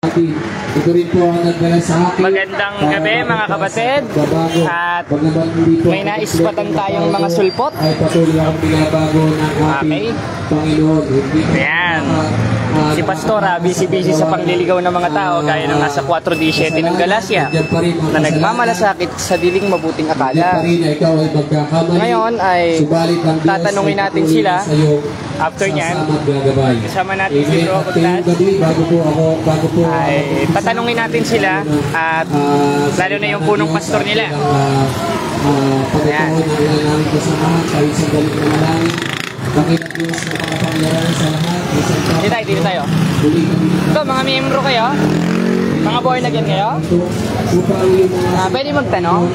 Ito rin po ang nagdala sa akin. Magandang gabi mga kapatid. At may naispatan tayong mga sulpot. Ay patuloy akong binabago ng ating Panginoon. Ayan. Si Pastora, busy-busy sa pangliligaw ng mga tao gaya ng nasa 4:17 ng Galacia na nagmamalasakit sa diling mabuting akala. Ngayon ay tatanungin natin sila. After nyan, kasama natin si Bro Kutlas. Ay tatanungin natin sila at lalo na yung punong pastor nila. Ayan. Dito tayo. Ito, mga miyembro kayo? Mga born again kayo? Pwede magtanong?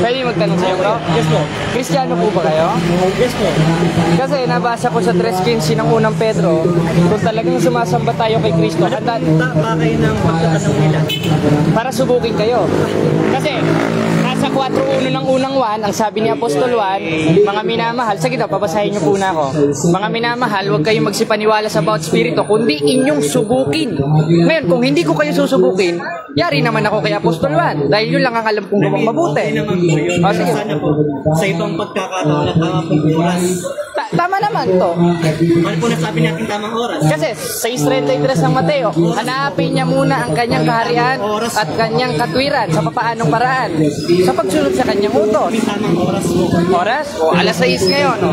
Pwede magtanong sa'yo, bro? Yes po. Kristiyano po ba kayo? Yes po. Kasi nabasa ko sa 3:15 ng unang Pedro, kung talagang sumasamba tayo kay Kristo, handa kayo ng pagtatanong nila para subukin kayo. Kasi nasa 4:1 ng unang 1, ang sabi ni Apostol Juan, mga minamahal, sige daw, pabasahin niyo po na ako. Mga minamahal, huwag kayong magsipaniwala sa bawat spirito, kundi inyong subukin. Ngayon, kung hindi ko kayo susubukin, yari naman ako kay Apostol Juan, dahil yun lang ang alam kong gawang mabuti. Sige. Sana po, sa ibang pagkakataon na tama pong oras. Tama naman to. Ano po nasabi natin tamang oras? Kasi sa 6:33 ng Mateo, hanapin niya muna ang kanyang kaharian at kanyang katwiran sa papaanong paraan sa pagsunod sa kanyang utos. Tamang oras po. Oras? O, alas 6 ngayon. O.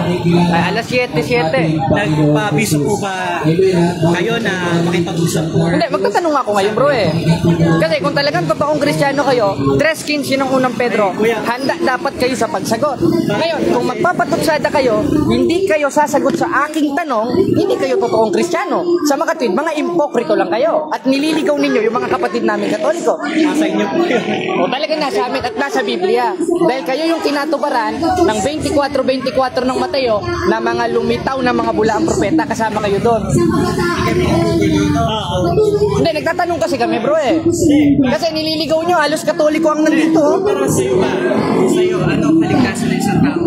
Ay, alas 7:07. Nagpabiso po ba kayo na makipag-usap po? Hindi, magtatanong ako ngayon, bro eh. Kasi kung talagang totoong Kristiyano kayo, 3:15 ng unang Pedro, handa dapat kayo sa pagsagot. Ngayon, kung magpapatutsada kayo, hindi kayo sasagot sa aking tanong, hindi kayo totoong Kristiyano. Sa makatwid, mga impokrito lang kayo. At nililigaw ninyo yung mga kapatid namin Katoliko. Nasa inyo po yun. O talagang nasa amin at nasa Biblia. Dahil kayo yung kinatubaran ng 24:24 ng Mateo na mga lumitaw na mga bulaang propeta, kasama kayo doon. Hindi, nagtatanong kasi kami, bro eh. Kasi nililigaw nyo, halos Katoliko ang nandito. Pero sa'yo, ano kaligtasan ng isang tao?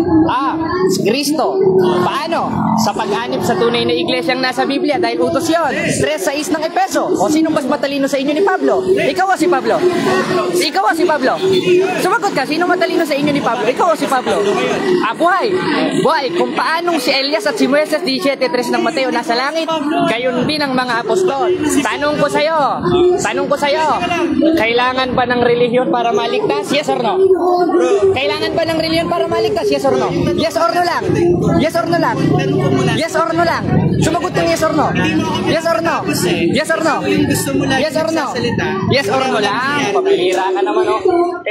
Si Kristo. Paano? Sa pag-anib sa tunay na iglesyang nasa Biblia, dahil utos yun. 3:6 ng Epeso. O sino mas matalino sa inyo ni Pablo? Ikaw o si Pablo? Ikaw o si Pablo? Sumagot ka, sino matalino sa inyo ni Pablo? Ikaw o si Pablo? Buhay. Buhay. Kung paanong si Elias at si Moises, 17:3 ng Mateo, nasa langit, gayon din ang mga apostol. Tanong ko sa'yo, kailangan ba ng relihiyon para maligtas? Yes or no? Kailangan ba ng relihiyon para maligtas? Yes or no? Yes or no lang? Yes or no lang? Yes or no lang? Sumagot ng yes or no? Yes or no? Yes or no? Yes or no? Yes or no lang? Pabihira ka naman, oh.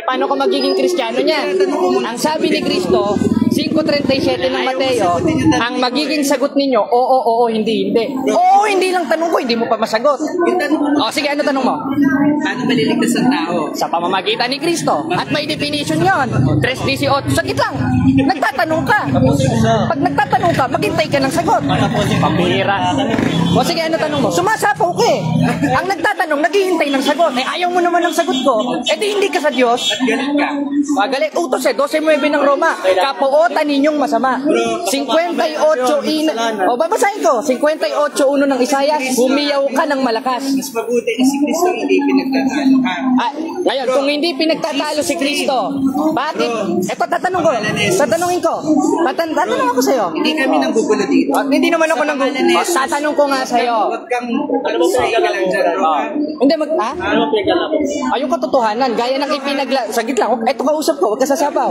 Paano ka magiging Kristiyano niyan? Ang sabi ni Kristo, 5:37 ng Mateo, ang magiging sagot ninyo, oo, hindi. Oo, hindi lang tanong ko, hindi mo pa masagot. Sige, ano tanong mo? Paano maliligtas ang tao? Sa pamamagitan ni Kristo. At may definition yon. 3:18. Sagit lang. Nagtatanong ka. Pag nagtatanong ka, maghintay ka ng sagot. Pambihira. Sige, ano tanong mo? Sumasapaw ka eh. Ang nagtatanong, naghihintay ng sagot. Ayaw mo naman ng sagot ko. Di hindi ka sa Diyos. Galit ka. Galit. Utos 12:9 ng Roma. Kapuotan ninyong masama. 58:1. Babasahin ko. 58:1 ng Isaias. Humiyaw ka ng malakas. Mas mabuti na si Kristo hindi pinagtatalo ka. Ngayon, kung hindi pinagtatalo si Kristo, bakit? Ito, tatanungin ko. Tatanong ako sa'yo. Hindi kami nang gugulo dito. Hindi naman ako nang gugulo. Tatanong ko nga sa'yo. Huwag kang lang dyan. Hindi, yung katotohanan, gaya ng sagit lang, ito kausap ko, huwag ka sasabaw.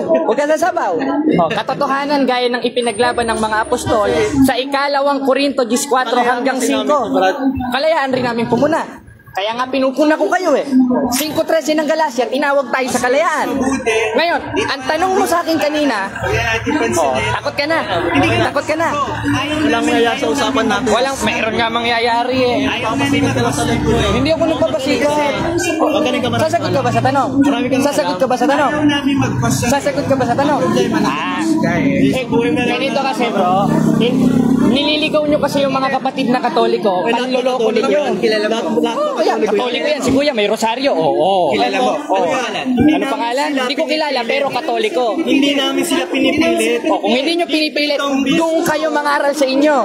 Katotohanan, gaya ng ipinaglaban ng mga apostol sa 2 Korinto 14 hanggang 5. Kalayaan rin namin pumuna. Kaya nga pinupuna ko kayo eh. 5:13 ng Galacia, tinawag tayo sa kalayaan. Ngayon, ang tanong mo sa akin kanina, takot ka na. Takot ka na. Walang mangyayari sa usapan natin. Meron nga mangyayari eh. Hindi ako nagpapasikat. Sasagot ka ba sa tanong? Sasagot ka ba sa tanong? Ganito kasi bro, nililigaw nyo kasi yung mga kapatid na Katoliko, panloloko ninyo. yan. Katoliko yan. Si Kuya may rosaryo. Oo. Kilala mo? Oo. Ano pangalan? Hindi ko kilala pero katoliko. Hindi namin sila pinipilit. O, kung hindi nyo pinipilit, doon kayo mangaral sa inyo.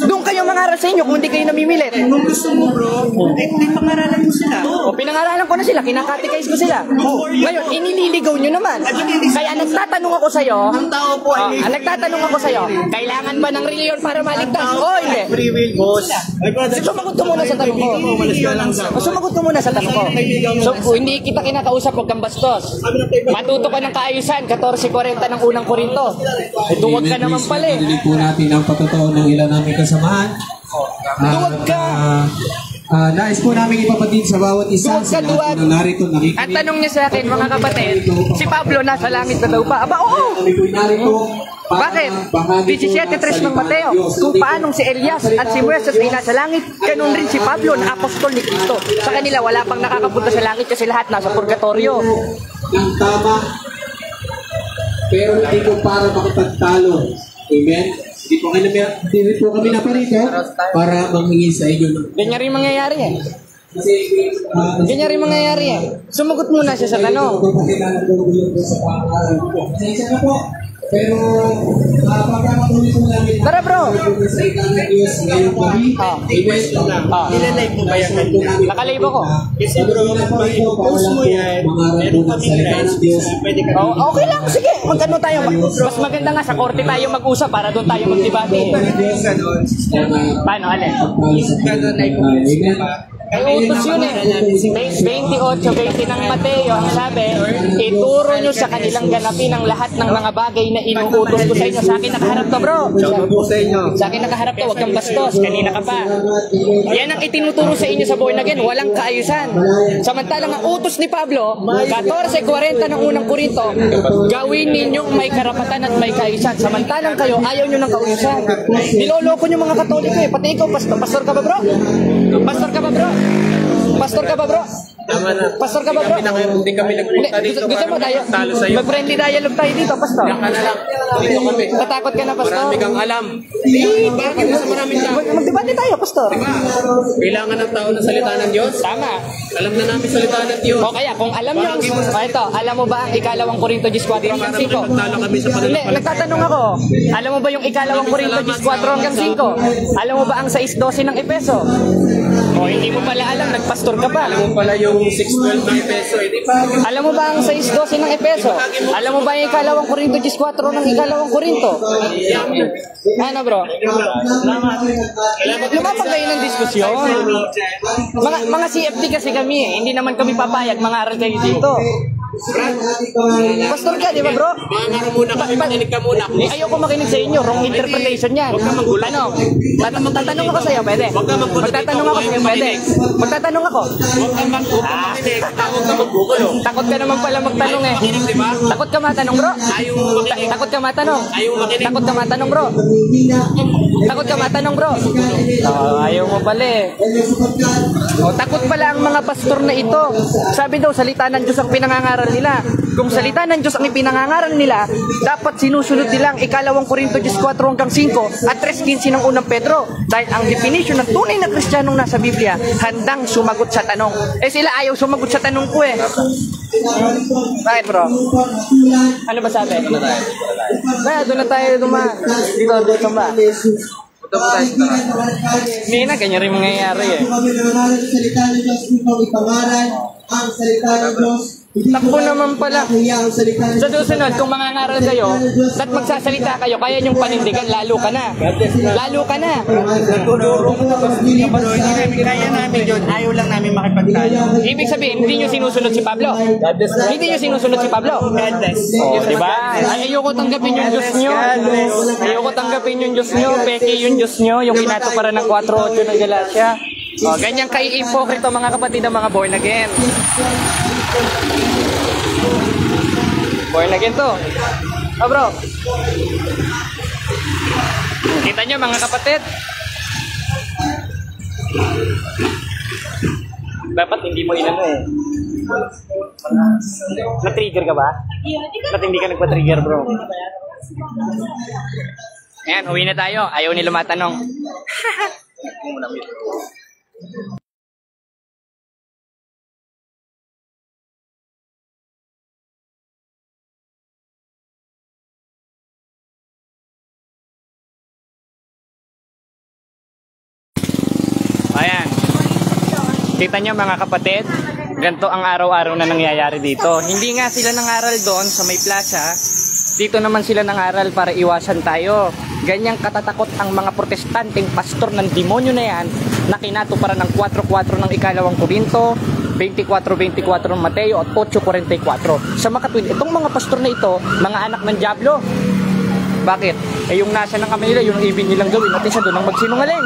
Doon kayo mangaral sa inyo kung hindi kayo namimilit. Kung gusto mo bro, di pangaralan mo sila. O, pinangaralan ko na sila, kinakatikais ko sila. Ngayon, inililigaw nyo naman. Kaya nagtatanong ako sa'yo, nagtatanong ako sa'yo, kailangan ba ng reliyon para maligtas? O, hindi. Free will, boss. Sumagot ka muna sa tanong ko. Sumagot ka muna sa tanong ko. So, kung hindi kita kinakausap, huwag kang bastos. Matuto ka ng kaayusan, 14:40 ng unang Korinto. Duwag ka naman pala eh. Hindi po natin ang patotoo ng ilan naming kasamahan. Duwag ka. Nais po namin ipapatid sa bawat isa sa lahat na narito nakikinig. Ang tanong niya sa akin, mga kapatid, si Pablo nasa langit na daw pa. Aba, oo. Kami narito. Bakit? 17:3 ng Mateo, kung paanong si Elias at si Moises ay nasa langit, ganun rin si Pablo na apostol ni Cristo. Sa kanila, wala pang nakakapunta sa langit kasi lahat nasa purgatorio. Ng tama, pero hindi ko para makapagtalo. Amen? Hindi po kami naparito para manghingi sa inyo. Ganyan rin mangyayari eh. Kasi, Ganyan rin mangyayari eh. Sumagot muna siya sa tanong. Isa na po. Pero, pagkakatuloy po namin. Tara bro. Sa ikang na Diyos ngayong gabi. Amen. Nilalike mo ba yan? Nakalibo ko. Kasi bro, post mo yan. Meron kami friends. Pwede ka. Oh, okay lang, sige. Magano tayo. Mas maganda nga sa korte tayo mag-usap para doon tayo magdebate. Paano, alin? Ay, utos yun eh. 28:20 ng Mateo, ang sabi, ituro nyo sa kanilang ganapin ang lahat ng mga bagay na inuutos ko sa inyo. Sa akin nakaharap to, bro. Sa akin nakaharap to, huwag kang bastos. Kanina ka pa. Yan ang itinuturo sa inyo sa born again. Walang kaayusan. Samantalang ang utos ni Pablo, 14:40 ng unang Korinto, gawin ninyong may karapatan at may kaayusan. Samantalang kayo, ayaw nyo ng kaayusan. Niloloko nyo mga Katoliko eh. Pati ikaw, pastor ka ba, bro? Pastor ka ba, bro? Pastor ka ba, bro? Pastor ka ba, bro? Hindi kami nagpunta dito. Gusto mo tayo? Mag-friendly dialogue tayo dito, pastor. Dito kami. Tatakot ka na, pastor? Marami kang alam. Bakit mas maraming tao? Mag-debate tayo, pastor. Kailangan ng tao ng salita ng Diyos. Tama. Alam na namin salita ng Diyos. O kaya, kung alam nyo, ito, alam mo ba ang ikalawang Korinto 14 hanggang 5? Magtalo kami sa Hindi, nagtatanong ako. Alam mo ba yung ikalawang Korinto 14 hanggang 5? Alam mo ba ang 6:12 ng Epeso? O, hindi mo pala alam, nagpastor ka pa. Alam mo pala yung 612 ng peso. Hindi pa. Alam mo ba ang 6:12 ng Epeso? Alam mo ba yung ikalawang Korinto 14 ng ikalawang Korinto? Ano bro? Lumapag kayo ng diskusyon. Mga CFD kasi kami eh. Hindi naman kami papayag mangaral kayo dito. Pastor ka, di ba bro? Mga muna kami, makinig ka muna. Ayoko makinig sa inyo, wrong interpretation yan. Ano? Magtatanong ako sa'yo, pwede? Magtatanong ako sa'yo, pwede? Magtatanong ako. Huwag ka makinig. Huwag ka magbukulo. Takot ka naman pala magtanong eh. Takot ka matanong bro? Ayaw mo makinig. Takot ka matanong? Ayaw makinig. Takot ka matanong bro? Takot ka matanong bro? Ayaw mo pala eh. Takot pala ang mga pastor na ito. Sabi daw, salita ng Diyos ang pinangangaral nila. Kung salita ng Diyos ang ipinangangaral nila, dapat sinusunod nilang ikalawang Korinto 14 hanggang 5 at 3:15 ng unang Pedro. Dahil ang definition ng tunay na Kristiyanong nasa Biblia, handang sumagot sa tanong. Eh sila ayaw sumagot sa tanong ko eh. Bakit bro? Ano ba sabi? Kaya doon na tayo dumaan. Dito ba? Hindi na, ganyan rin mangyayari eh. Ang salita ng Diyos. Takbo naman pala. Sa susunod, kung mangangaral kayo, at magsasalita kayo, kaya niyong panindigan, lalo ka na. Lalo ka na. Kaya namin yun. Ayaw lang namin makipagtayo. Ibig sabihin, hindi niyo sinusunod si Pablo. Hindi niyo sinusunod si Pablo. God bless. Oh, di ba? Ay, ayoko tanggapin yung Diyos niyo. Ayoko tanggapin yung Diyos niyo. Peke yung Diyos niyo, yung kinatuparan ng 4:8 ng Galatia. Oh, ganyan kay ipokrito mga kapatid ng mga born again. Born again to. Oh bro. Kita nyo mga kapatid. Dapat hindi mo inano eh. Na-trigger ka ba? Ba't hindi ka nagpa-trigger bro? Ayan, uwi na tayo. Ayaw nila matanong. Kita nyo mga kapatid, ganito ang araw-araw na nangyayari dito. Hindi nga sila nangaral doon sa may plaza, dito naman sila nangaral para iwasan tayo. Ganyang katatakot ang mga protestanteng pastor ng demonyo na yan na kinatuparan ng 4:4 ng ikalawang Korinto, 24:24 ng Mateo at 8:44. Sa makatwid, itong mga pastor na ito, mga anak ng Diablo. Bakit? Eh yung nasa ng kamay nila, yung ibig nilang gawin at isa doon ang magsinungaling.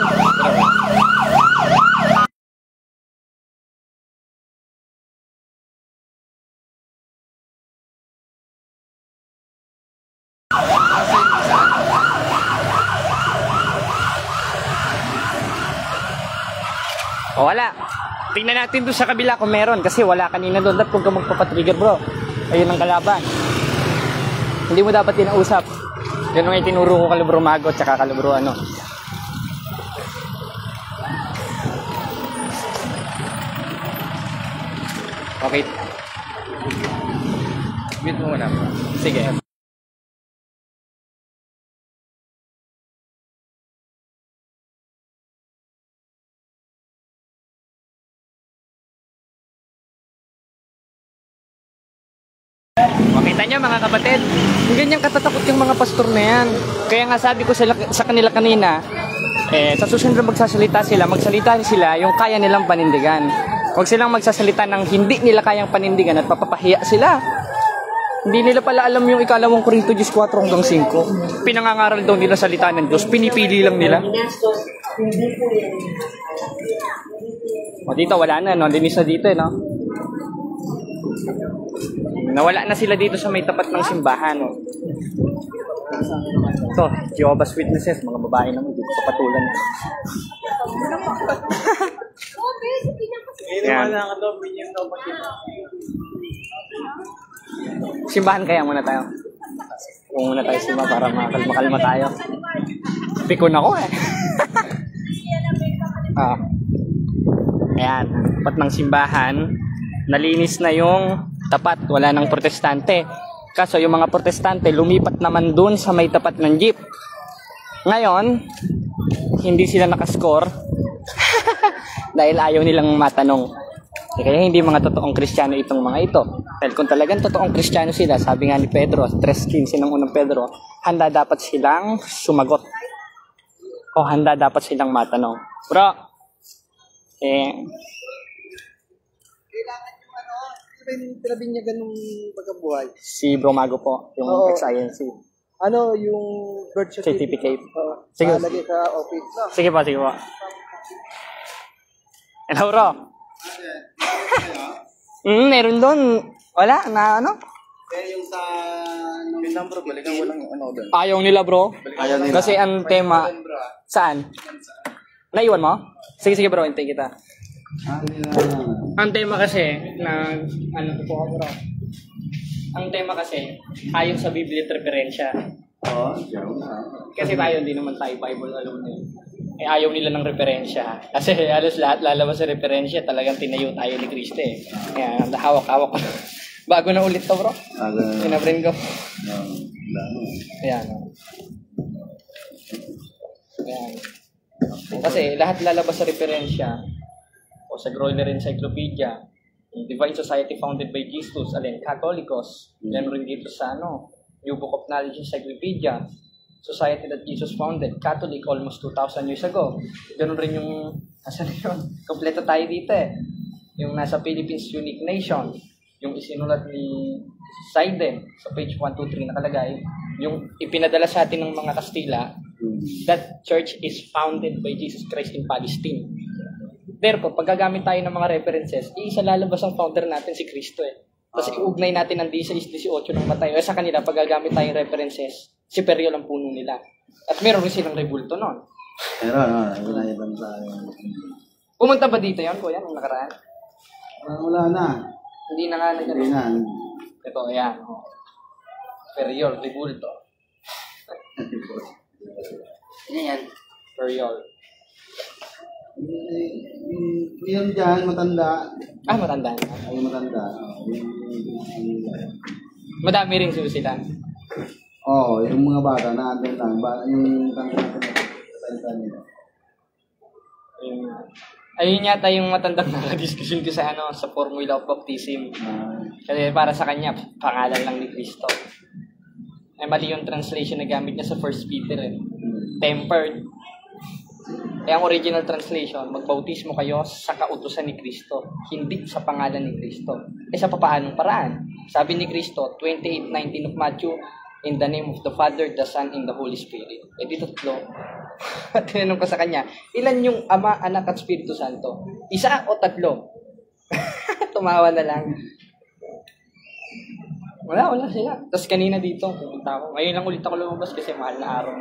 O wala. Tingnan natin doon sa kabila kung meron. Kasi wala kanina doon. Dapat huwag ka magpapatrigger bro. Ayun ang kalaban. Hindi mo dapat tinausap. Yan ang itinuro ko kalibro Mago at saka kalibro ano. Okay. Mute mo muna. Sige. Makita nyo mga kapatid, ganyan katatakot yung mga pastor na yan. Kaya nga sabi ko sa kanila kanina, sa susunod na magsasalita sila yung kaya nilang panindigan. Huwag silang magsasalita ng hindi nila kayang panindigan at papapahiya sila. Hindi nila pala alam yung ikalawang Korinto 4:5. Pinangangaral daw nila salita ng Diyos, pinipili lang nila. O dito wala na, no? Linis na dito, no? Nawala na sila dito sa may tapat ng simbahan. No? Ito, Jehovah's Witnesses, mga babae naman, dito papatulan. Yan. Simbahan kaya muna tayo. Kung muna tayo simba para makalma tayo. Pikon ako eh. Ayan, tapat ng simbahan. Nalinis na yung tapat, wala nang protestante. Kaso yung mga protestante lumipat naman dun sa may tapat ng jeep. Ngayon, hindi sila nakascore dahil ayaw nilang matanong. Kaya hindi mga totoong Kristiyano itong mga ito. Dahil kung talagang totoong Kristiyano sila, sabi nga ni Pedro, 3:15 ng unang Pedro, handa dapat silang sumagot. O handa dapat silang matanong. Bro, Pinabinyagan ng pagkabuhay. si Bro Mago po, yung Oo. ex-INC. Ano yung birth certificate? Certificate. Sige. Lagi sa office. No? Sige po, sige po. Hello, bro. Meron doon. Wala, na ano? Kaya yung sa... Yung number, balikan ko lang yung ano doon. Ayaw nila, bro. Ayaw nila. Kasi ang tema, saan? Naiwan mo? Sige, sige bro, hintay kita. Ang tema kasi, ano po bro? Ang tema kasi, ayon sa Biblia at referensya. Oo, Kasi tayo, hindi naman tayo Bible alam na yun. Eh, ayaw nila ng referensya. Kasi halos lahat lalabas sa referensya, talagang tinayo tayo ni Cristo eh. Kaya, hawak-hawak. Bago na ulit to bro. Pinaprint ko. Ayan. Ayan. Kasi lahat lalabas sa referensya o sa Groyler Encyclopedia, Divine Society founded by Jesus, alin, Catholicos, meron rin dito sa New Book of Knowledge Encyclopedia, Society that Jesus founded, Catholic almost 2,000 years ago. Ganun rin yung, asan yun? Kompleto tayo dito eh. Yung nasa Philippines Unique Nation, yung isinulat ni Saiden, sa page 123 nakalagay, yung ipinadala sa atin ng mga Kastila, that church is founded by Jesus Christ in Palestine. Therefore, pag gagamit tayo ng mga references, isa lalabas ang founder natin si Cristo eh. Tapos iugnay natin ng 16-18 ng Mateo. Sa kanila, pag gagamit tayong references, si Periol ang puno nila. At meron rin silang rebulto nun. Meron, ibang tayo. Pumunta ba dito yan, kuya, nung nakaraan? Wala na. Hindi na nga Hindi na. Ito, ayan. Periol, rebulto. Ano yan? Periol. Yung dyan, matanda. Ah, matanda na. Ay, matanda. Madami rin sila. Oo, yung mga bata na andun lang. Yung tanda natin nila. Ayun yata yung matandang nakadiskusyon ko sa sa formula of baptism. Kasi para sa kanya, pangalan lang ni Kristo. Ay mali yung translation na gamit niya sa 1 Peter eh. Tempered. Ang original translation, magbautismo kayo sa kautusan ni Kristo, hindi sa pangalan ni Kristo. Sa papaanong paraan? Sabi ni Kristo, 28:19 of Matthew, in the name of the Father, the Son, and the Holy Spirit. Dito tatlo. Tinanong ko sa kanya, ilan yung Ama, Anak, at Espiritu Santo? Isa o tatlo? Tumawa na lang. Wala sila. Tapos kanina dito, pupunta ako. Ngayon lang ulit ako lumabas kasi mahal na araw.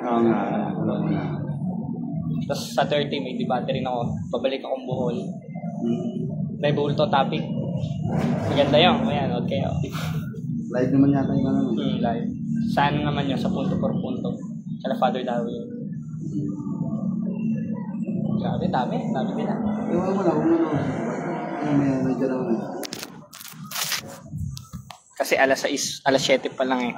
Tapos sa 30, may debate rin ako. Babalik akong Bohol. May Bohol to topic. Maganda yun. Ayan, huwag kayo. Live naman yata yung ano. Live. Saan naman yun? Sa punto por punto. Kala Father Darwin. Grabe, dami nila. Ewan mo lang kung ano. May dalawa na. Kasi alas 7 pa lang eh.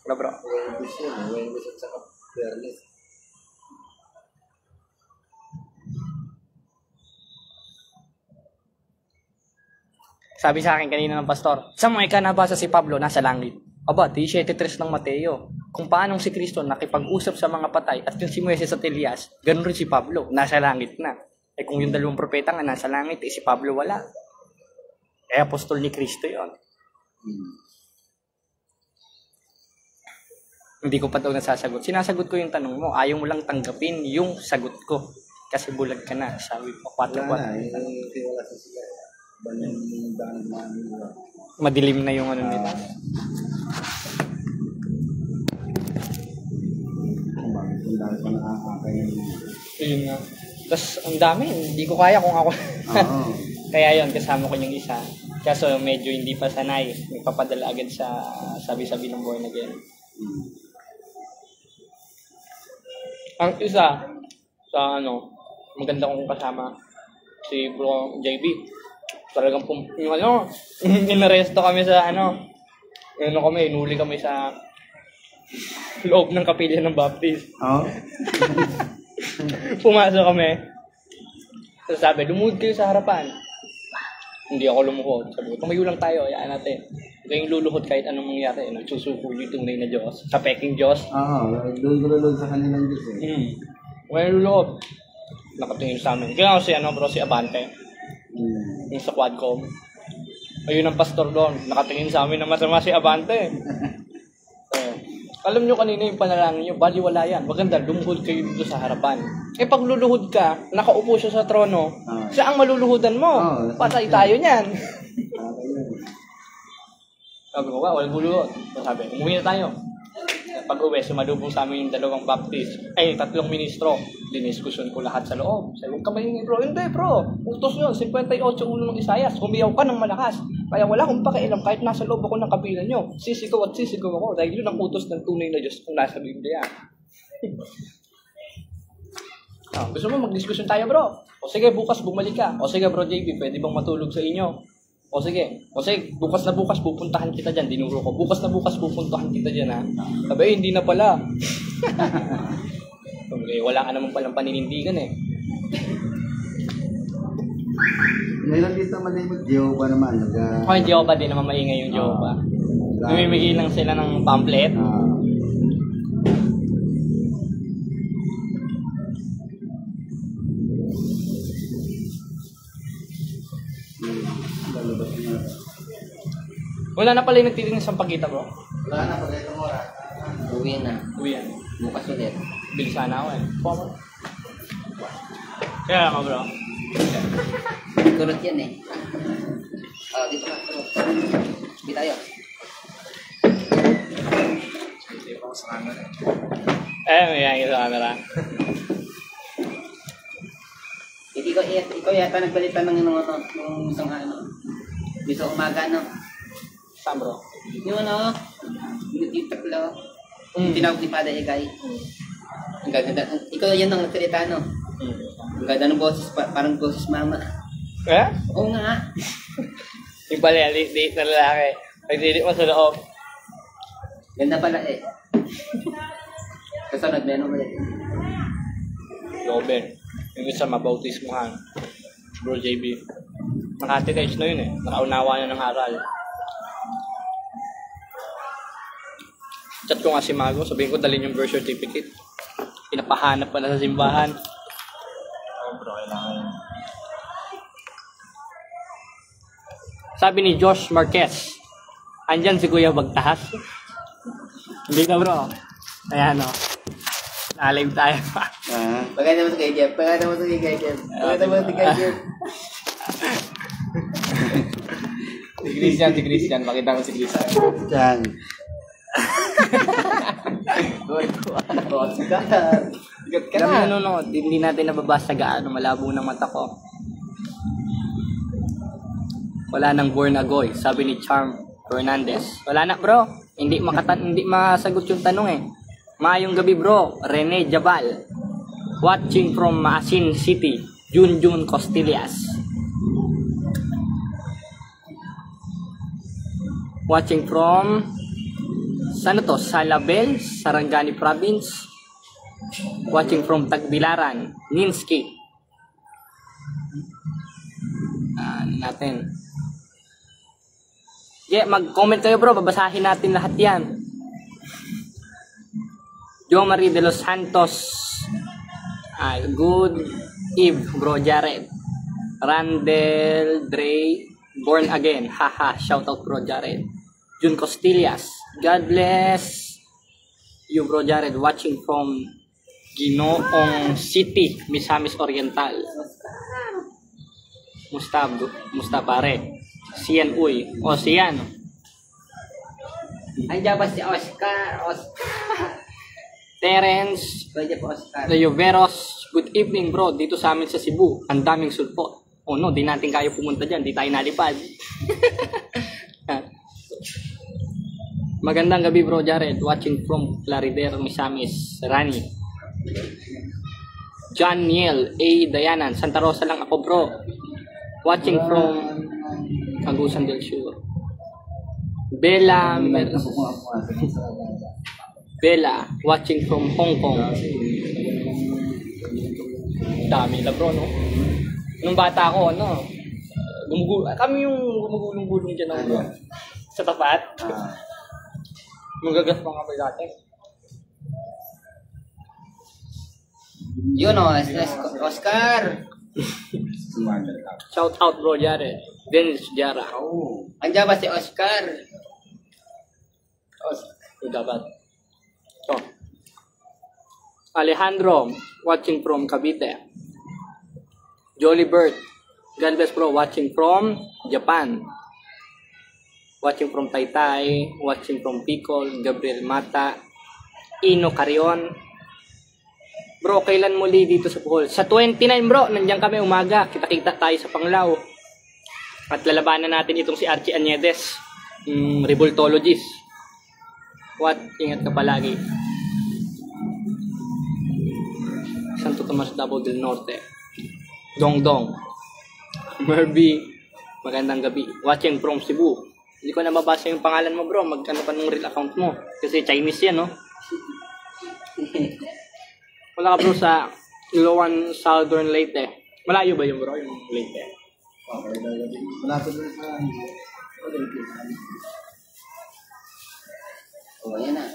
Wala bro. Wengus at saka Fairness. Sabi sa akin kanina ng pastor, saan mo nabasa si Pablo nasa langit? Aba, 17:3 ng Mateo. Kung paanong si Kristo nakipag-usap sa mga patay at yung si Moises at Elias, ganun rin si Pablo, nasa langit na. Kung yung dalawang propeta nga nasa langit, si Pablo wala. Apostol ni Kristo yon. Hindi ko pa daw nasasagot. Sinasagot ko yung tanong mo. Ayaw mo lang tanggapin yung sagot ko. Kasi bulag ka na. Sabi mo, 4-4. Madilim na yung ano nila. Ayun nga. Tapos ang dami. Hindi ko kaya kung ako. Kaya yun, kasama ko yung isa. Kaso medyo hindi pa sanay. Nagpapadala agad sa sabi-sabi ng born again. Ang isa sa maganda kong kasama si Bro JB. Talagang yung inaresto kami sa inuli kami sa loob ng kapilya ng Baptist. Pumasok kami. So sabi, lumuhod kayo sa harapan. Hindi ako lumuhod. Sabi ko, tumayo lang tayo, hayaan natin. Huwag kayong luluhod kahit anong mangyari. Nagsusuko yung tunay na Diyos. Sa peking Diyos. Doon ko lulod sa kanilang Diyos eh. Huwag kayong luluhod. Nakatingin sa amin. Kaya ako si Abante. Yung sa Quadcom. Ayun ang pastor doon. Nakatingin sa amin na masama si Abante. Alam nyo kanina yung panalangin nyo, baliwala yan. Maganda, lumuhod kayo dito sa harapan. Pag luluhod ka, nakaupo siya sa trono, siya ang maluluhudan mo. Patay tayo niyan. Sabi ko, walang luluhod. Sabi, umuwi na tayo. Pag uwi, sumalubong sa amin yung 2 Baptist. 3 ministro. Diniskusyon ko lahat sa loob. Sabi ko, kamay bro. Hindi bro. Utos yun, 58:1 ng Isayas. Humiyaw ka ng malakas. Kaya wala akong pakialam kahit nasa loob ako ng kapila nyo. Sisigaw at sisigaw ako. Dahil yun ang utos ng tunay na Diyos kung nasa Biblia. Gusto mo mag-diskusyon tayo bro? O sige, bukas bumalik ka. O sige bro JB, pwede bang matulog sa inyo? O sige, bukas na bukas pupuntahan kita dyan. Dinuro ko, bukas na bukas pupuntahan kita dyan ha. Sabi, hindi na pala. Wala ka naman palang paninindigan eh. Meron dito malimot, Jehovah naman. Yung Jehovah din naman maingay yung Jehovah. Namimigay lang sila ng pamphlet. Wala na pala yung nagtitingin sa pagkita bro? Wala na, pag itong oras. Uwi na. Bukas ulit. Bilisan ako eh. Kaya ako bro. Turot yan eh. Dito na. Hindi tayo. May hangin sa camera. Ikaw yata nagbalita ng isang dito umaga Saan bro? Yung yung taklo. Tinawag ni Father Egay. Ang gaganda. Ikaw yan ang nagsalita Ang ganda ng boses, parang boses mama. Oo nga. Yung pala, date na lalaki. Pag-date mo sa loob. Ganda pala eh. Kasunod, meron ulit. Loben. Yung isa mabautismuhan. Bro JB. Nakatikage na yun eh. Nakaunawa na ng aral. Chat ko nga si Mago. Sabihin ko dalhin yung birth certificate. Pinapahanap pa na sa simbahan. Bro, kailangan. Sabi ni Josh Marquez, andyan si Kuya Bagtahas. Hindi ka bro. Ayan o. Na-live tayo. Pagkata mo sa kay Jeff. Pagkata mo sa kay Jeff. Pagkata mo sa kay Jeff. Si Christian. Makita mo si Christian. Yan. Alam mo no, hindi natin nababasa gaano, malabo ng mata ko. Wala nang born agoy, sabi ni Charm Fernandez. Wala na bro, hindi masagot yung tanong eh. Maayong gabi bro, Rene Jabal. Watching from Maasin City, Junjun Costillas. Watching from saan to? Salabel, Sarangani Province. Watching from Tagbilaran, Ninsky. Natin. Yeah, mag-comment kayo bro, babasahin natin lahat yan. Jo Marie de los Santos. Good eve, bro Jared. Randall Dre, born again. Haha, shout out bro Jared. Jun Costillas. God bless you bro Jared, watching from Ginoong City, Misamis Oriental. Musta pare. Sian uy. O sian. Andiyan ba si Oscar? Terence. Pwede po Oscar. Leoveros. Good evening bro. Dito sa amin sa Cebu. Ang daming sulpot. Oh no, di natin kaya pumunta dyan. Di tayo nalipad. Magandang gabi bro Jared. Watching from Clarider, Misamis, Rani. John Niel A. Dayanan. Santa Rosa lang ako bro. Watching from Agusan del Sur. Bella, watching from Hong Kong. Dami na bro, no? Nung bata ako, no? Kami yung gumugulong-gulong dyan ako. Sa tapat. Magagas pa nga ba dati? Yun o, Oscar. Shout out bro Jared. Dennis Jara. Andiyan ba si Oscar? Ito dapat. So, Alejandro, watching from Cavite. Jolly Bird. God bless bro, watching from Japan. Watching from Taytay. Watching from Bicol. Gabriel Mata. Ino Carion. Bro, kailan muli dito sa Bohol? Sa 29 bro, nandiyan kami umaga. Kita-kita tayo sa Panglao. At lalabanan natin itong si Archie Añedes. Revoltologist. Ingat ka palagi. Santo Tomas Davao del Norte. Dongdong. Merby. Magandang gabi. Watching from Cebu. Hindi ko na mabasa yung pangalan mo bro. Magkano pa nung real account mo. Kasi Chinese yan no. Wala ka bro sa Iloan, Southern Leyte. Malayo ba yung bro yung Leyte? Malapit na sa O, yan na.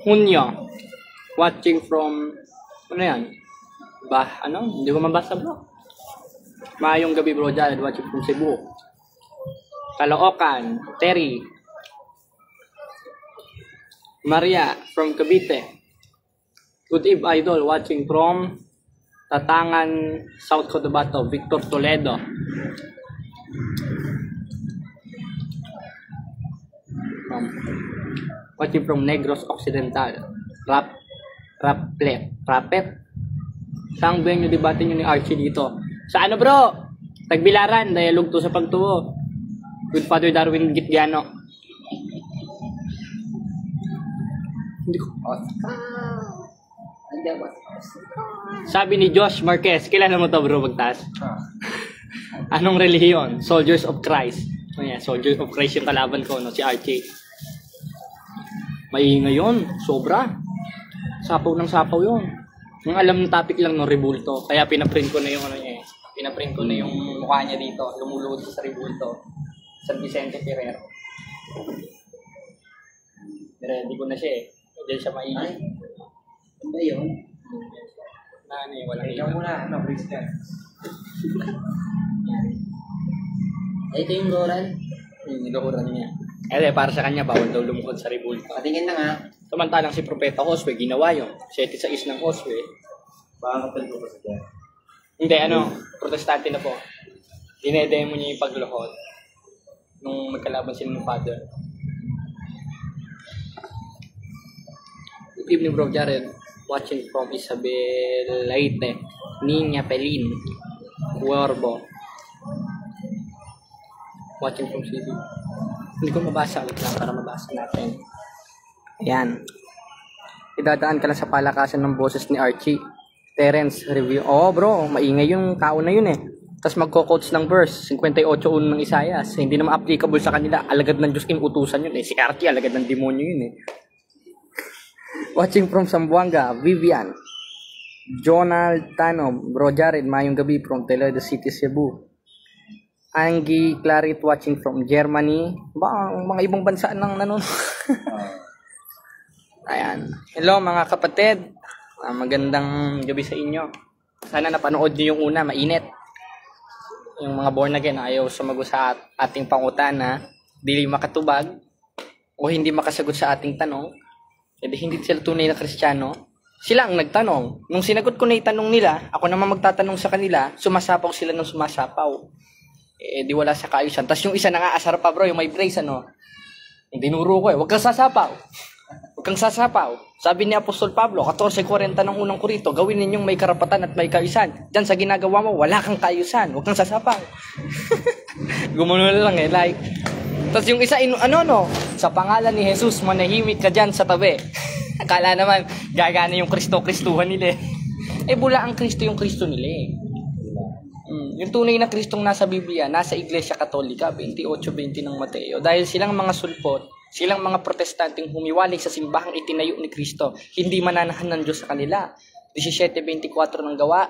Hunyo. Watching from ano yan? Hindi ko mabasa bro. Maayong gabi bro Jared. Watching from Cebu. Caloocan. Terry. Maria from Cavite. Good eve idol. Watching from Tatangan, South Cotabato. Victor Toledo. Watching from Negros Occidental. Rapet. Saan ba yung debate nyo ni Archie dito? Sa ano bro? Tagbilaran. Dialog to sa pagtuo. With Father Darwin Gitgiano. Hindi ko. Sabi ni Josh Marquez, kilala mo to bro, Bagtas? Anong relihiyon? Soldiers of Christ. Ayan, Soldier of Christ yung kalaban ko, no? Si Archie. Maingay yun. Sobra. Sapaw ng sapaw yun. Yung alam ng topic lang no, Rebulto. Kaya pinaprint ko na yung ano niya eh. Pinaprint ko na yung mukha niya dito. Lumuluhod sa Rebulto. San Vicente Ferrer. Ready ko na siya eh. Hindi siya maingay. Ano ba yun? Na ano eh, walang Ikaw muna, ano, Christian. Ito yung Goran. yung inuuran niya. Eh, para sa kanya, bawal daw lumukod sa Rebulto. Patingin na nga. Samantalang si Propeta Josue, ginawa yun. 7-6 ng Josue. Baka kapal ko pa sa dyan. Hindi, ano, protestante na po. Dinedemo niya yung pagluhod nung magkalaban sila ng father. Good evening, bro Jared. Watching from Isabel Laite, Niña Pelin, Cuervo. Watching from City. Hindi ko mabasa ulit lang para mabasa natin. Ayan. Idadaan ka lang sa palakasan ng boses ni Archie. Terence, review. Oh bro, maingay yung tao na yun eh. Tapos magko-quotes ng verse, 58:1 ng Isaias. Hindi naman applicable sa kanila. Alagad ng Diyos inutusan yun eh. Si Archie, alagad ng demonyo yun eh. Watching from Zamboanga, Vivian. Jonald Tano, bro Jared, mayong gabi from Toledo City, Cebu. Angie Clarit watching from Germany. Ba, mga ibang bansa nang nanonood. Ayan. Hello mga kapatid. Magandang gabi sa inyo. Sana napanood niyo yung una, mainit. Yung mga born again, ayaw sumagot sa ating pangutana, dili makatubag, o hindi makasagot sa ating tanong, edi hindi sila tunay na Kristiyano. Sila ang nagtanong. Nung sinagot ko na itanong nila, ako naman magtatanong sa kanila, sumasapaw sila ng sumasapaw. Eh, di wala sa kaayusan. Tapos yung isa nangaasar pa bro, yung may brace ano. Yung dinuro ko eh, huwag kang sasapaw. Huwag kang sasapaw. Sabi ni Apostol Pablo, 14:40 ng unang Korinto, gawin ninyong may karapatan at may kaayusan. Diyan sa ginagawa mo, wala kang kaayusan. Huwag kang sasapaw. Gumuno na lang eh, like. Tapos yung isa, sa pangalan ni Jesus, manahimik ka dyan sa tabi. Akala naman, gagana yung Kristo-Kristuhan nila eh. Eh, bula ang Kristo yung Kristo nila eh. Yung tunay na Kristong nasa Biblia, nasa Iglesia Katolika, 28:20 ng Mateo. Dahil silang mga sulpot, silang mga protestanteng humiwalay sa simbahang itinayo ni Kristo, hindi mananahan ng Diyos sa kanila. 17:24 ng Gawa,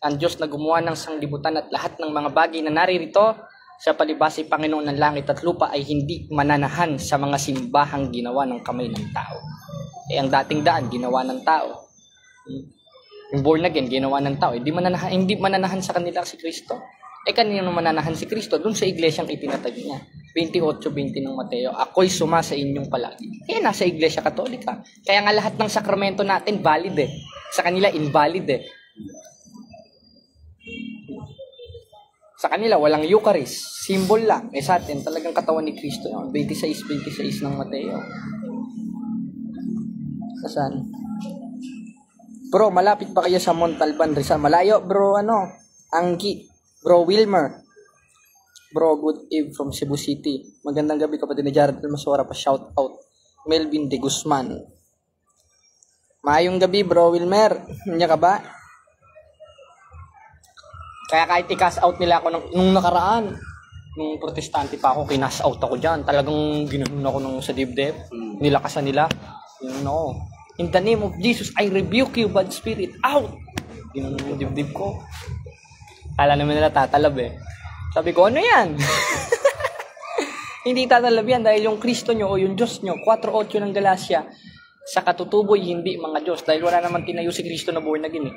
ang Diyos na gumawa ng sanglibutan at lahat ng mga bagay na naririto sa palibasay Panginoon ng langit at lupa ay hindi mananahan sa mga simbahang ginawa ng kamay ng tao. Eh, ang dating daan, ginawa ng tao. Yung born again, ginawa ng tao. Hindi mananahan sa kanila si Kristo. Eh, kanino mananahan si Kristo? Doon sa iglesyang itinatag niya. 28:20 ng Mateo. Ako'y suma sa inyong palagi. Eh, nasa Iglesia Katolika. Kaya nga lahat ng sakramento natin valid eh. Sa kanila, invalid eh. Sa kanila, walang Eucharist. Symbol lang. Eh, sa atin, talagang katawan ni Kristo. 26:26 ng Mateo. Saan? Bro, malapit pa kayo sa Montalban, Rizal? Malayo, bro, Anggi. Bro, Wilmer. Bro, good eve from Cebu City. Magandang gabi kapatid ni Jared Masora pa shout out. Melvin de Guzman. Maayong gabi, bro, Wilmer. Nandiyan ka ba? Kaya kahit i-cast out nila ako nung nakaraan, nung protestante pa ako, kinas out ako dyan. Talagang ginanon ako sa dibdib. Nilakasan nila. Ginanon ako. In the name of Jesus, I rebuke you, bad spirit. Out! Ginanon yung dibdib ko. Kala naman nila tatalab eh. Sabi ko, ano yan? Hindi tatalab yan dahil yung Kristo nyo o yung Diyos nyo, 4:8 ng Galacia, sa katutuboy, hindi mga Diyos. Dahil wala naman tinayo si Kristo na born again eh.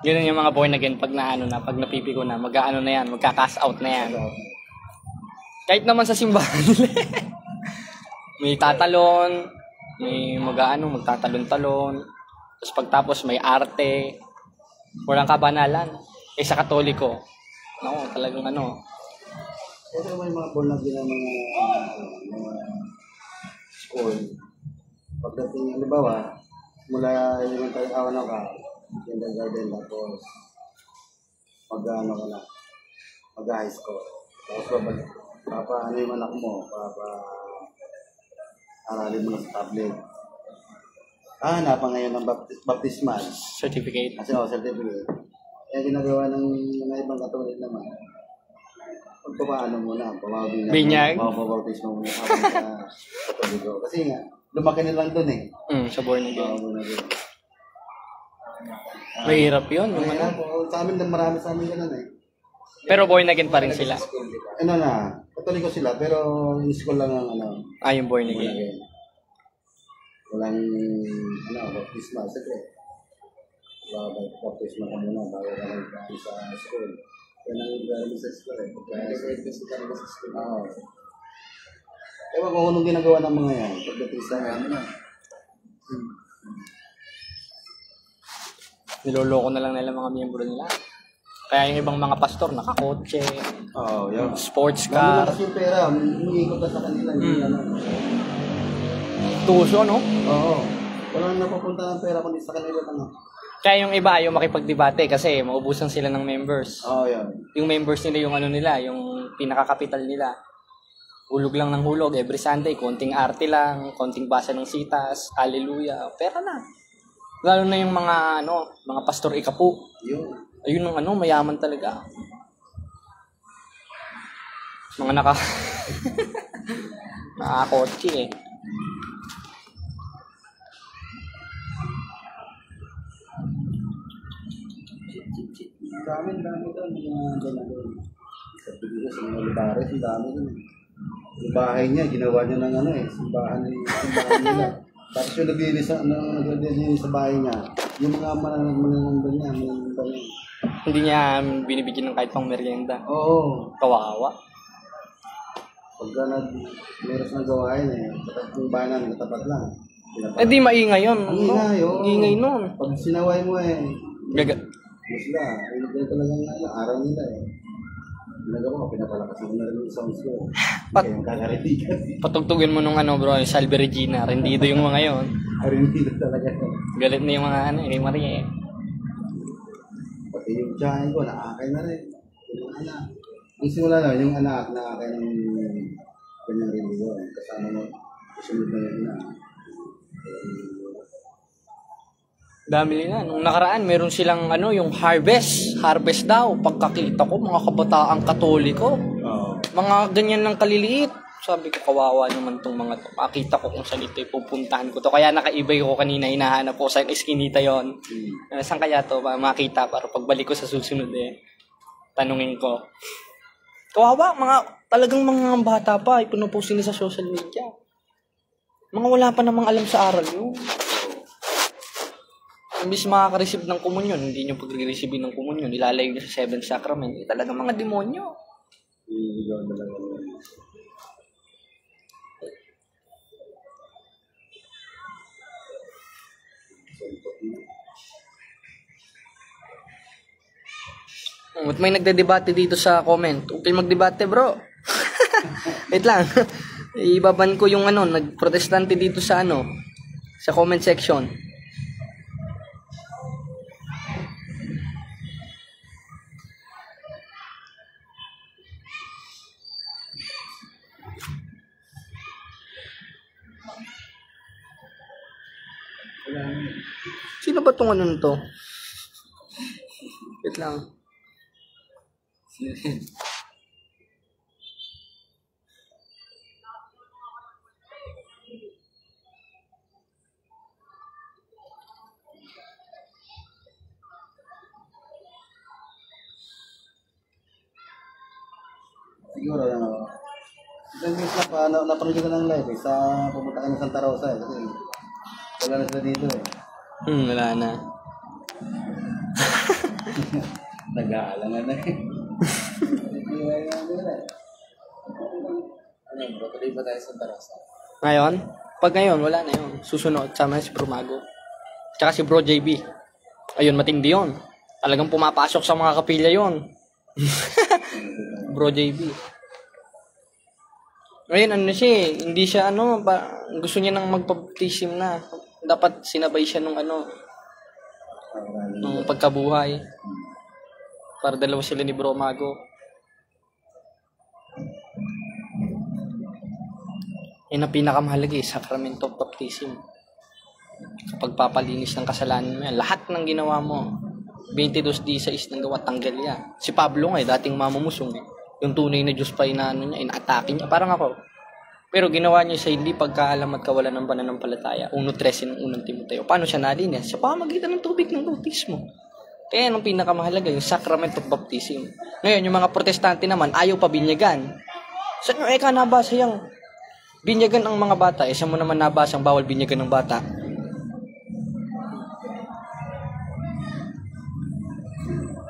Ganun yung mga born again pag pag napipigo na, mag-aano na yan, magka-cast out na yan. Kahit naman sa simbahan may tatalon, may magtatalon-talon, tapos pagtapos may arte, walang kabanalan. Eh sa Katoliko, talagang Ito may mga born again ng mga school. Pagdating, halimbawa, mula yung awan ka, kindergarten, tapos mag-ano ka na, mag-high school. Tapos ano yung anak mo, aralin mo na sa tablet. Hanapan ngayon ng baptismal certificate. Kasi certificate. Kaya ginagawa ng mga ibang Katolik naman. Pagpapaano muna, Binyag? Mapapabautis mo muna habang sa Katoliko. Kasi nga, lumaki na lang dun eh. Sa born again. Oo, muna dun. Mahirap yun. Yung Kaya ano. po, sa amin, marami sa amin ganun eh. Pero born again pa rin sila. Ano na, Katoliko sila, pero in school lang ang ano. Yung born again. Walang, baptisma. Sige. Wala baptisma ka muna bago ka nag-practice sa school. Yan ang gano'n sa school eh. Sa school. Oo. Ewan ko kung anong ginagawa ng mga yan. Pagdating sa ano. Niloloko na lang nila mga miyembro nila. Kaya yung ibang mga pastor, nakakotse, Yun. sports Lalo car, na kasi yung pera, umiikot na sa kanila. Hindi ano. tuso, no? Oo. Walang napupunta ng pera kundi sa kanila lang. Kaya yung iba ayaw makipagdebate kasi maubusan sila ng members. Yan. Yung members nila yung ano nila, yung pinaka-capital nila. Hulog lang ng hulog every Sunday, konting arte lang, konting basa ng sitas, hallelujah, pera na. Lalo na yung mga mga pastor ikapu. Yun. Ayun ang mayaman talaga. Mga nakakotse eh. Dami doon. Sa Pilipinas, sa mga lubares, ang dami doon. Yung bahay niya, ginawa niya ng simbahan nila. Tapos yung naglilinis sa bahay niya, yung mga mananamba niya. Hindi niya binibigyan ng kahit pang merienda. Oo. Kawawa. Pagka meron ng gawain yung bahay namin, natapat lang. Di maingay yun. Ang ingay, oo. Ingay nun. Pag sinaway mo Gaga. sila, ay talagang araw nila ginagawa ko, pinapalakas mo na rin yung sounds ko. Kaya yung kakaritigan. Patugtugin mo nung bro, yung Salve Regina. Rendido yung mga yon. Kakaritigan talaga. Galit na yung mga kay Maria eh. Pati yung tiyahin ko, nakakay na rin. Yung anak. Ang simula na, yung anak, nakakay ng kanyang religion. Kasama mo, susunod na yun na. Dami nila. Nung nakaraan, meron silang yung harvest. Harvest daw. Pagkakita ko, mga kabataang Katoliko. Mga ganyan ng kaliliit. Sabi ko, kawawa naman tong mga to. Makita ko kung saan ito pupuntahan ko to. Kaya nakaibay ko kanina, hinahanap ko sa eskinita yon. Saan kaya to? Makita para pagbalik ko sa susunod tanungin ko. Kawawa, talagang mga bata pa. Ipinupost nila sa social media. Mga wala pa namang alam sa aral yun. Imbis makaka-receive ng komunyon, hindi nyo pag-receive ng komunyon, ilalayo nyo sa 7th sacrament. Talagang mga demonyo. At may nagdedebate dito sa comment. Huwag kayo magdebate, bro. Wait lang. Ibaban ko yung nagprotestante dito sa sa comment section. Sino ba itong to? Wait lang. Siguro, ilang minutes na napanood ko ng live sa pumunta ka ng Santa Rosa kasi wala na sila dito Wala na. Nag-aalangan na tuloy ba tayo sa Santa Rosa? Ngayon? Pag ngayon, wala na yun. Susunod, sama si Brumago. Tsaka si Bro JB. Ayun, matindi yun. Talagang pumapasok sa mga kapilya yun. Bro JB. Ngayon, hindi siya gusto niya nang magpabaptism na. Dapat sinabay siya nung nung pagkabuhay. Para dalawa sila ni Bro Mago. Yan ang pinakamahalaga Sacrament of Baptism. Kapag papalinis ng kasalanan mo yan, lahat ng ginawa mo, 22:16 ng gawa, tanggal yan. Si Pablo nga dating mamumusong. Yung tunay na Diyos pa inaano niya, inaatake niya. Parang ako. Pero ginawa niya sa hindi pagkaalam at kawalan ng pananampalataya. 1:13 ng unang Timoteo. Paano siya nalinis? Sa pamamagitan ng tubig ng bautismo. Kaya ang pinakamahalaga, yung sacrament of baptism. Ngayon, yung mga protestante naman, ayaw pa binyagan. Saan yung eka nabasa yung binyagan ang mga bata? Saan mo naman nabasa ang bawal binyagan ng bata?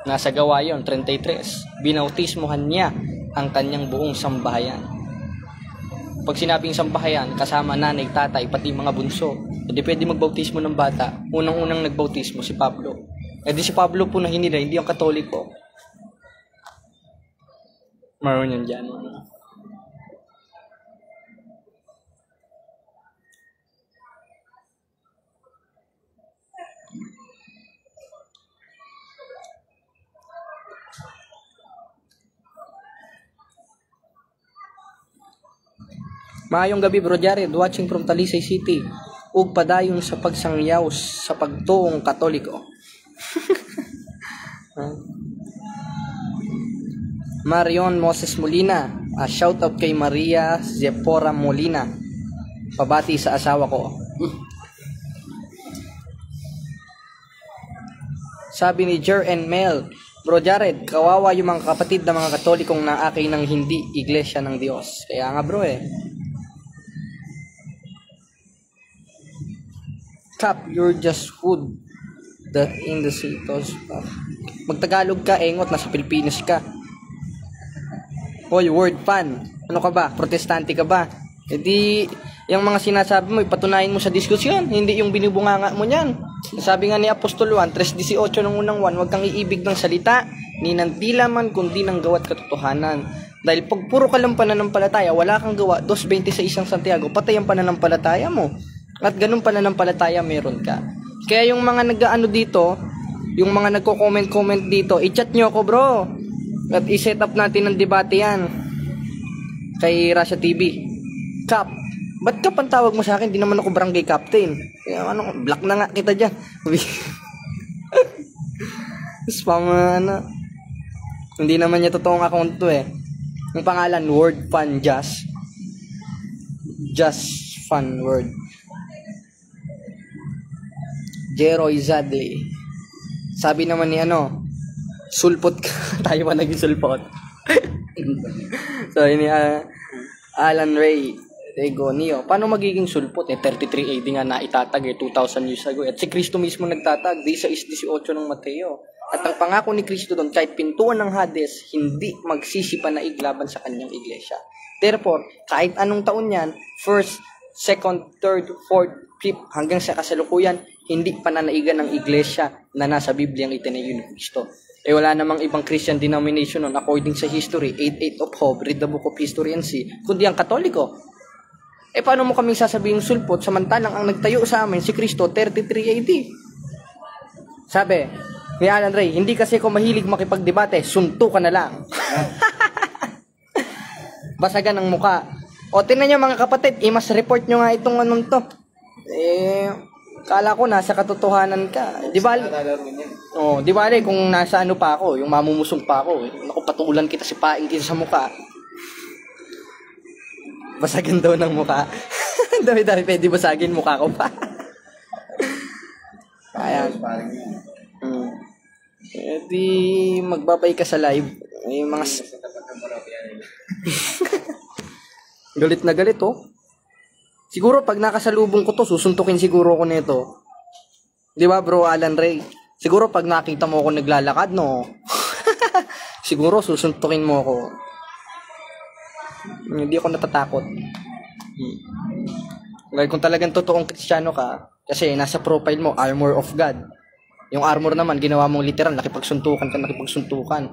Nasa Gawa yun, 33. Binautismohan niya ang kanyang buong sambahayan. Pag sinabing sambahayan, kasama nanay, tatay, pati mga bunso. Hindi pwede magbautismo ng bata. Unang-unang nagbautismo si Pablo. Di si Pablo po na hinila, hindi yung Katoliko. Maroon yan dyan. Maayong gabi, Bro Jared, watching from Talisay City. Ug padayon sa pagsangyaw sa pagtuong Katoliko. Marion Moses Molina, shout out kay Maria Zepora Molina. Pabati sa asawa ko. Sabi ni Jer and Mel, Bro Jared, kawawa yung mga kapatid na mga Katolikong naakay ng hindi iglesia ng Diyos. Kaya nga bro Cap, you're just food that in the citos. Magtagalog ka, engot, nasa Pilipinas ka. Hoy, word fan. Ano ka ba? Protestante ka ba? Hindi, yung mga sinasabi mo, ipatunayin mo sa diskusyon. Hindi yung binubunganga mo niyan. Sabi nga ni Apostol Juan, 3:18 ng unang 1, huwag kang iibig ng salita, ni ng tila man, kundi ng gawa't katotohanan. Dahil pag puro ka lang pananampalataya, wala kang gawa, 2:20 sa Santiago, patay ang pananampalataya mo. At ganun pananampalataya meron ka. Kaya yung mga nag-ano dito, yung mga nagko-comment dito, i-chat nyo ako bro. At i-set up natin ng debate yan. Kay Russia TV. Cap, ba't ka pantawag mo sa akin? Di naman ako barangay captain. Kaya black na nga kita dyan. Spam Hindi naman niya totoong account to Yung pangalan, word fun just fun word. Jeroy Zadley. Sabi naman ni sulpot ka. Tayo pa naging sulpot. So, ini Alan Ray Regonio. Paano magiging sulpot? 33 AD nga na itatag 2,000 years ago. At si Kristo mismo nagtatag. 6:18 ng Mateo. At ang pangako ni Kristo doon, kahit pintuan ng Hades, hindi magsisipanaig laban sa kanyang iglesia. Therefore, kahit anong taon yan, 1st, 2nd, 3rd, 4th, 5th, hanggang sa kasalukuyan, hindi pananaigan ng iglesia na nasa Biblia ang itinayo ni Kristo. Wala namang ibang Christian denomination nun, according sa history, 8 of Hope, read the book of history and see, kundi ang Katoliko. Paano mo kaming sasabihin sulpot, samantalang ang nagtayo sa amin si Kristo, 33 AD. Sabi ni Alan Ray, hindi kasi ako mahilig makipagdebate, sunto ka na lang. Basagan ang muka. O, tingnan nyo mga kapatid, mas report nyo nga itong anong to. Kala ko nasa katotohanan ka. Di ba? Di ba kung nasa ano pa ako, yung mamumusong pa ako. Naku, patulan kita, sipain kita sa muka. Basagan daw ng muka. Dami-dami pwede basagin mukha ko pa. Ayan. Di magbabay ka sa live. Yung mga galit na galit Siguro pag nakasalubong ko to, susuntukin siguro ko nito. Di ba bro Alan Ray? Siguro pag nakita mo ako naglalakad, no? Siguro susuntukin mo ako. Hindi ako natatakot. Kung talagang totoong Kristiyano ka, kasi nasa profile mo, armor of God. Yung armor naman, ginawa mong literal, nakipagsuntukan.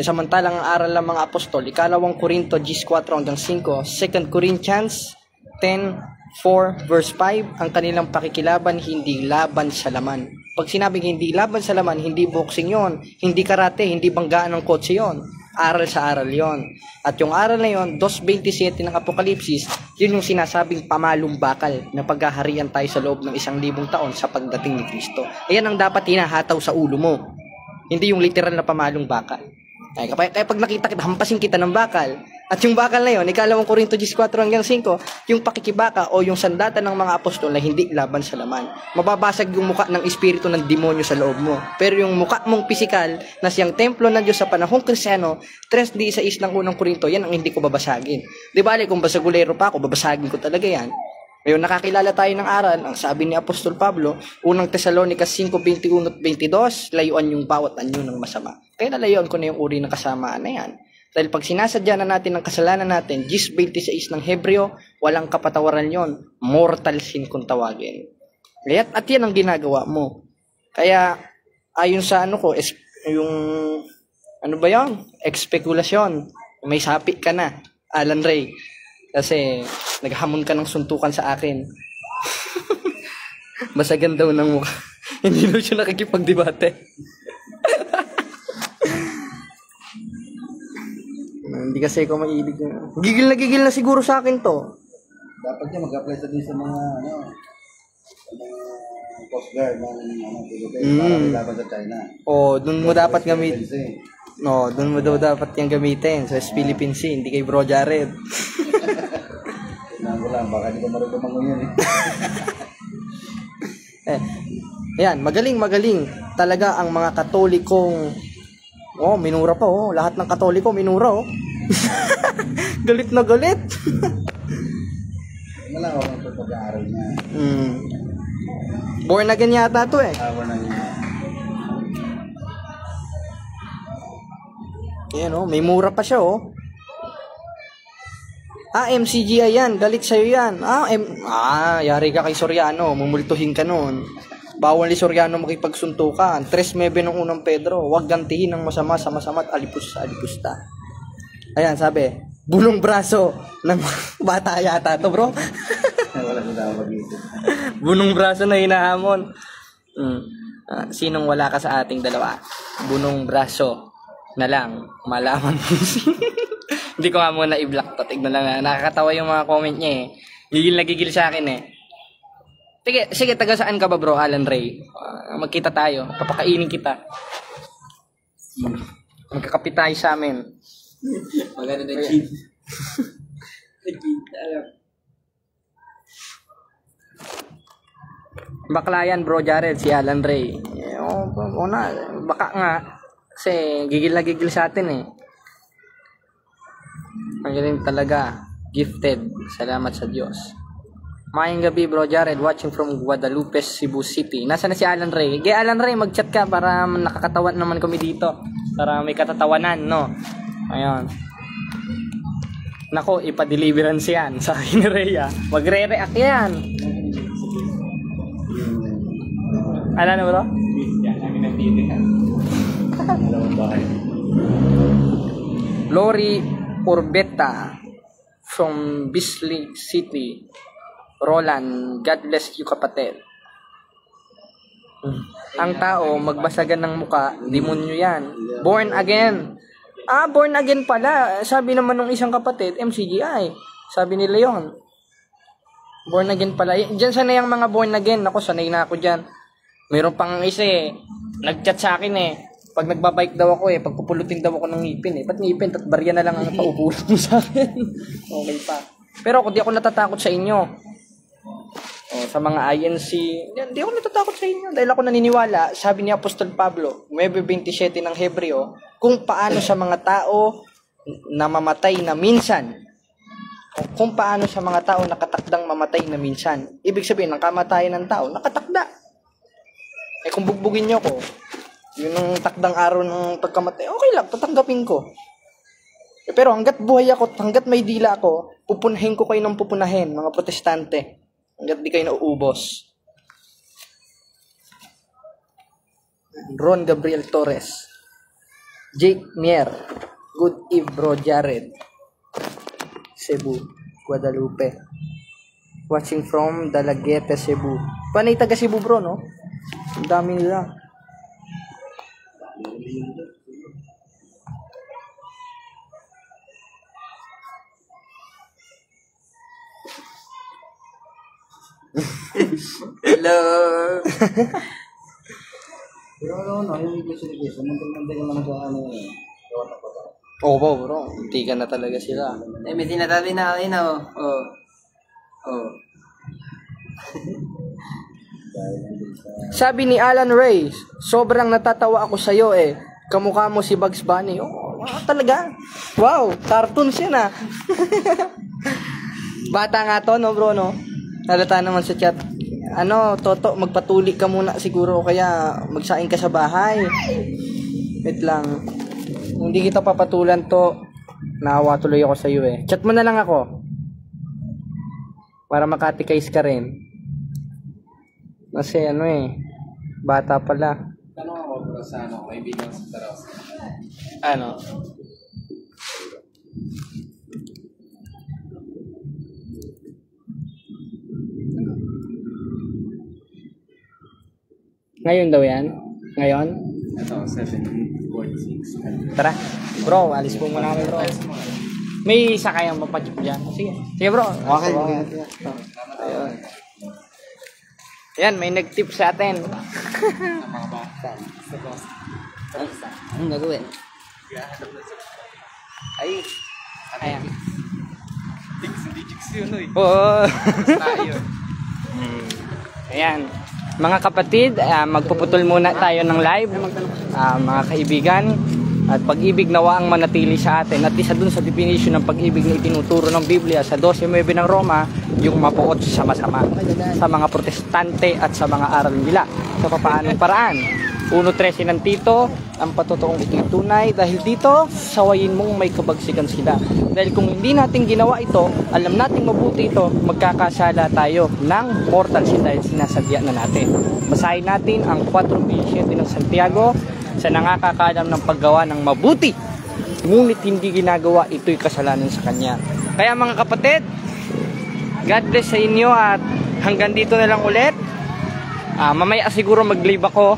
Samantalang ang aral ng mga apostol, 2 Corinto 10:4-5, 2 Corinthians 10:4 verse 5, ang kanilang pakikilaban hindi laban sa laman. Pag sinabing hindi laban sa laman, hindi boxing yon, hindi karate, hindi banggaan ng kotse yon. Aral sa aral yon. At yung aral na yon, 2:27 ng Apokalipsis, yun yung sinasabing pamalong bakal na paghaharian tayo sa loob ng 1,000 taon sa pagdating ni Kristo. Ayan ang dapat hinahataw sa ulo mo. Hindi yung literal na pamalong bakal. Ay, kaya pag nakita kita, hampasin kita ng bakal. At yung bakal na yun, ikalawang Korinto 14 hanggang 5, yung pakikibaka o yung sandata ng mga apostol na hindi laban sa laman. Mababasag yung muka ng espiritu ng demonyo sa loob mo. Pero yung muka mong pisikal na siyang templo ng Diyos sa panahong Kristyano, 3:16 ng unang Korinto, yan ang hindi ko babasagin. Di ba, kung basagulero pa ako, babasagin ko talaga yan. Ngayon, nakakilala tayo ng aral, ang sabi ni Apostol Pablo, unang Tesalonicas 5:21 at 22, layuan yung bawat anyo ng masama. Kaya nalayuan ko na yung uri ng kasamaan na yan. Dahil pag sinasadya na natin ang kasalanan natin, 10:26 ng Hebreo, walang kapatawaran yon, mortal sin kung tawagin. At yan ang ginagawa mo. Kaya, ayon sa yung, expekulasyon, may sapi ka na, Alan Ray. Kasi, naghamon ka ng suntukan sa akin. Masagan daw ng mukha. Hindi daw siya nakikipagdebate. Hindi kasi ako mailig. Gigil na siguro sa akin to. Dapat niya mag-apply sa din sa mga Coast Guard ng Philippines para laban sa China. Doon mo dapat gamitin. No, doon mo daw dapat yung gamitin sa Philippine Sea, hindi kay Bro Jared. Tingnan ko lang, baka hindi ko marunong mangunyan Ayan, magaling. Talaga ang mga Katolikong minura pa lahat ng Katoliko minura galit na galit. Wala ako pag-aaral niya. Born again yata to Born again. Ayan may mura pa siya MCGI yan, galit sa'yo yan. Yari ka kay Soriano, mumultuhin ka nun. Bawal ni Soriano makipagsuntukan. 3:9 ng unang Pedro, huwag gantihin ng masama sa masama at alipus sa alipusta. Ayan, sabi, bulong braso ng bata yata to, bro. Wala na daw mag-isip. Bunong braso na hinahamon. Sinong wala ka sa ating dalawa? Bunong braso na lang, malaman mo. Hindi ko nga muna i-block to. Tignan lang nakakatawa yung mga comment niya Gigil na gigil sa akin Sige, taga saan ka ba, bro, Alan Ray? Magkita tayo. Papakainin kita. Magkakapit tayo sa amin. Maganda na cheat. Bakla yan, bro Jared, si Alan Ray. Baka nga. Kasi gigil na gigil sa atin Magaling talaga. Gifted. Salamat sa Diyos. Mayang gabi, bro Jared, watching from Guadalupe, Cebu City. Nasaan na si Alan Ray? Alan Ray, mag-chat ka para nakakatawan naman kami dito. Para may katatawanan, no? Ayun. Nako, ipa-deliverance yan sa akin ni Rhea. Magre-react yan. Ano na, bro? Lori Urbeta from Bisley City. Roland, God bless you, kapatid. Ang tao, magbasagan ng muka, demonyo yan. Born again. Born again pala. Sabi naman ng isang kapatid, MCGI. Sabi ni Leon. Born again pala. Diyan sana yung mga born again. Ako, sanay na ako dyan. Mayroon pang isa nag-chat sa akin Pag nagbabike daw ako pagpupulutin daw ako ng ngipin Ba't ngipin? At barya na lang ang paupulan mo sa akin. Okay pa. Pero ako, di ako natatakot sa inyo. Sa mga INC, hindi ako natatakot sa inyo. Dahil ako naniniwala, sabi ni Apostol Pablo, 9:27 ng Hebreo, kung paano sa mga tao na mamatay na minsan. Kung paano sa mga tao nakatakdang mamatay na minsan. Ibig sabihin, ang kamatayan ng tao, nakatakda. Kung bugbugin nyo ko, yun ang takdang araw ng pagkamatay, okay lang, tatanggapin ko. Pero hanggat buhay ako, hanggat may dila ako, pupunahin ko kayo ng pupunahin, mga protestante. Hanggat di kayo nauubos. Ron Gabriel Torres. Jake Mier. Good eve, bro Jared. Cebu, Guadalupe. Watching from Dalaguete, Cebu. Panay taga Cebu, bro, no? Ang dami nila. Hello. Pero yung English education, nandun naman sa ano yun. Gawa na pa ba? Oo bro, hindi ka na talaga sila. May sinasabi na ayun oh. Sabi ni Alan Ray, sobrang natatawa ako sa'yo eh. Kamukha mo si Bugs Bunny. Oh, talaga? Wow, cartoons yan ah. Bata nga to, no bro, no? Halata naman sa chat. Toto, magpatuli ka muna siguro kaya magsaing ka sa bahay. Wait lang. Hindi kita papatulan to. Naawa tuloy ako sa iyo eh. Chat mo na lang ako. Para makatikais ka rin. Kasi bata pala. Tanong ako bro sa kaibigan sa Taras. Ngayon daw yan? Ngayon? Ito, 7:46. Tara. Bro, alis po muna kami bro. May isa kayang mapachip dyan. Sige. Sige bro. Okay. Ayun. Yan, may nag-tip sa atin. Anong gagawin? Ayan. Jigs yun eh. Oo. Ayan. Mga kapatid, magpuputol muna tayo ng live. Mga kaibigan, at pag-ibig nawa ang manatili sa atin. At isa dun sa definition ng pag-ibig na itinuturo ng Biblia sa 12:9 ng Roma, yung mapuot sa masama sa mga protestante at sa mga aral nila. Sa papaanong paraan? 1:13 ng Tito, ang patotoong ito'y tunay dahil dito, sawayin mong may kabagsikan sila. Dahil kung hindi natin ginawa ito, alam nating mabuti ito, magkakasala tayo ng mortal sin dahil sinasadya na natin. Basahin natin ang 4:27 ng Santiago, sa nangakakalam ng paggawa ng mabuti, ngunit hindi ginagawa, ito'y kasalanan sa kanya. Kaya mga kapatid, God bless sa inyo at hanggang dito na lang ulit. Mamaya siguro mag-live ako,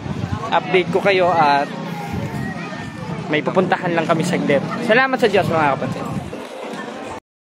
update ko kayo at may pupuntahan lang kami saglit. Salamat sa Diyos mga kapatid.